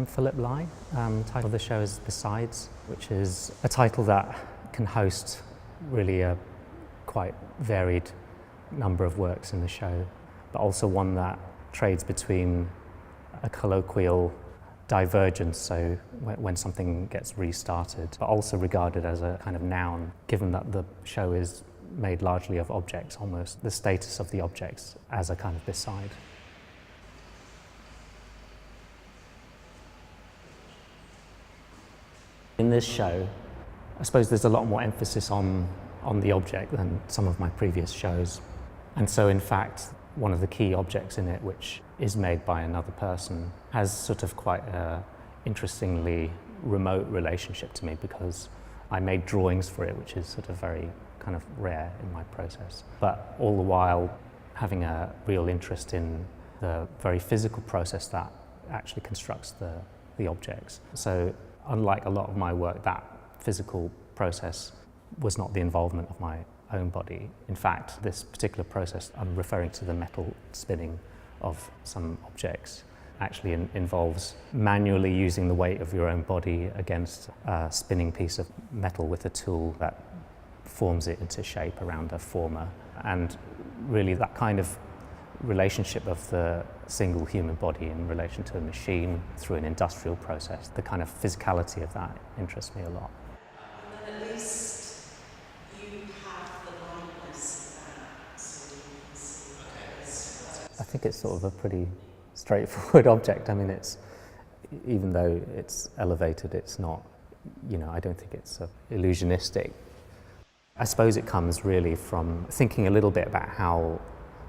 I'm Phillip. The title of the show is Besides, which is a title that can host really a quite varied number of works in the show, but also one that trades between a colloquial divergence, so when something gets restarted, but also regarded as a kind of noun, given that the show is made largely of objects, almost the status of the objects as a kind of beside. In this show, I suppose there's a lot more emphasis on the object than some of my previous shows. And so in fact, one of the key objects in it, which is made by another person, has sort of quite an interestingly remote relationship to me, because I made drawings for it, which is sort of very kind of rare in my process. But all the while having a real interest in the very physical process that actually constructs the objects. So unlike a lot of my work, that physical process was not the involvement of my own body. In fact, this particular process, I'm referring to the metal spinning of some objects, actually involves manually using the weight of your own body against a spinning piece of metal with a tool that forms it into shape around a former. And really that kind of relationship of the single human body in relation to a machine through an industrial process, the kind of physicality of that interests me a lot. And then at least you have the lightness of that, so you can see. I think it's sort of a pretty straightforward object. I mean, it's, even though it's elevated, it's not, I don't think it's illusionistic. I suppose it comes really from thinking a little bit about how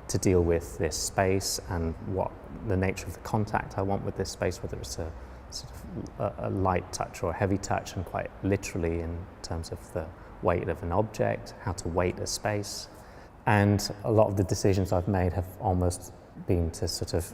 to deal with this space and what the nature of the contact I want with this space, whether it's a sort of a light touch or a heavy touch, and quite literally in terms of the weight of an object, how to weight a space. And a lot of the decisions I've made have almost been to sort of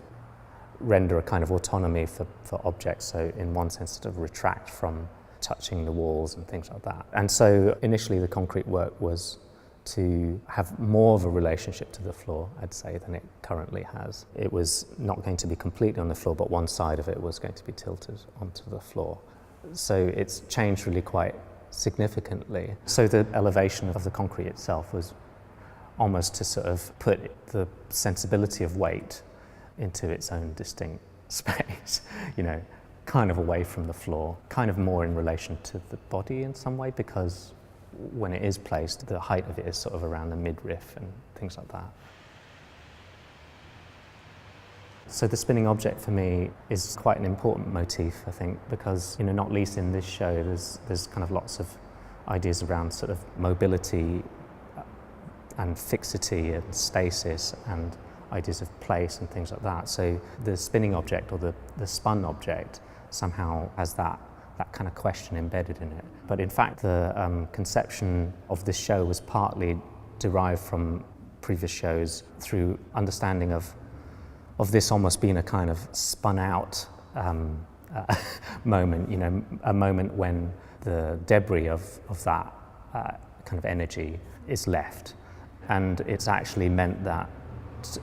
render a kind of autonomy for objects, so in one sense sort of retract from touching the walls and things like that. And so initially the concrete work was to have more of a relationship to the floor, I'd say, than it currently has. It was not going to be completely on the floor, but one side of it was going to be tilted onto the floor. So it's changed really quite significantly. So the elevation of the concrete itself was almost to sort of put the sensibility of weight into its own distinct space, kind of away from the floor, kind of more in relation to the body in some way, because when it is placed, the height of it is sort of around the midriff and things like that. So the spinning object for me is quite an important motif, I think, because, not least in this show, there's kind of lots of ideas around sort of mobility and fixity and stasis and ideas of place and things like that. So the spinning object or the spun object somehow has that kind of question embedded in it. But in fact, the conception of this show was partly derived from previous shows through understanding of this almost being a kind of spun out moment, a moment when the debris of that kind of energy is left. And it's actually meant that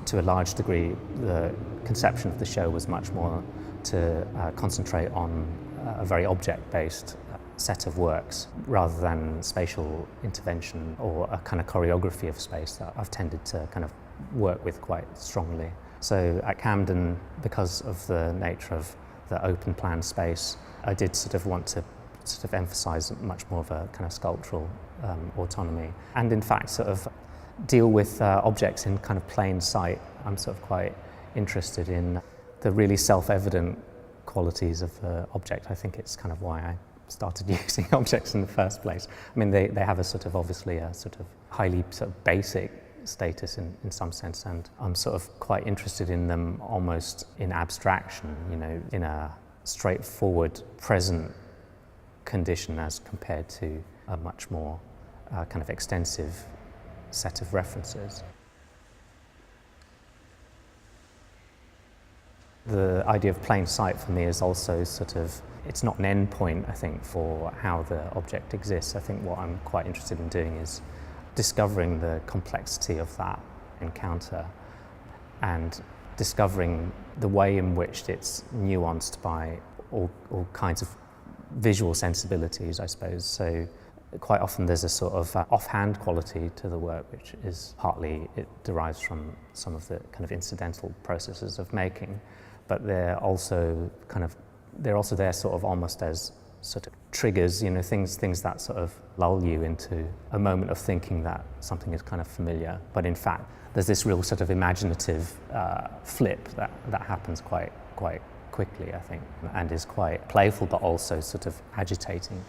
to a large degree, the conception of the show was much more to concentrate on a very object-based set of works rather than spatial intervention or a kind of choreography of space that I've tended to kind of work with quite strongly. So at Camden, because of the nature of the open plan space, I did sort of want to sort of emphasize much more of a kind of sculptural autonomy, and in fact sort of deal with objects in kind of plain sight. I'm sort of quite interested in the really self-evident qualities of the object. I think it's kind of why I started using objects in the first place. I mean, they have a sort of obviously a sort of highly sort of basic status in some sense, and I'm sort of quite interested in them almost in abstraction, in a straightforward present condition as compared to a much more kind of extensive set of references. The idea of plain sight for me is also sort of, it's not an end point, I think, for how the object exists. I think what I'm quite interested in doing is discovering the complexity of that encounter and discovering the way in which it's nuanced by all kinds of visual sensibilities, I suppose. So quite often there's a sort of offhand quality to the work, which is partly, it derives from some of the kind of incidental processes of making, but they're also there sort of almost as sort of triggers, you know, things that sort of lull you into a moment of thinking that something is kind of familiar. But in fact, there's this real sort of imaginative flip that happens quite quickly, I think, and is quite playful but also sort of agitating.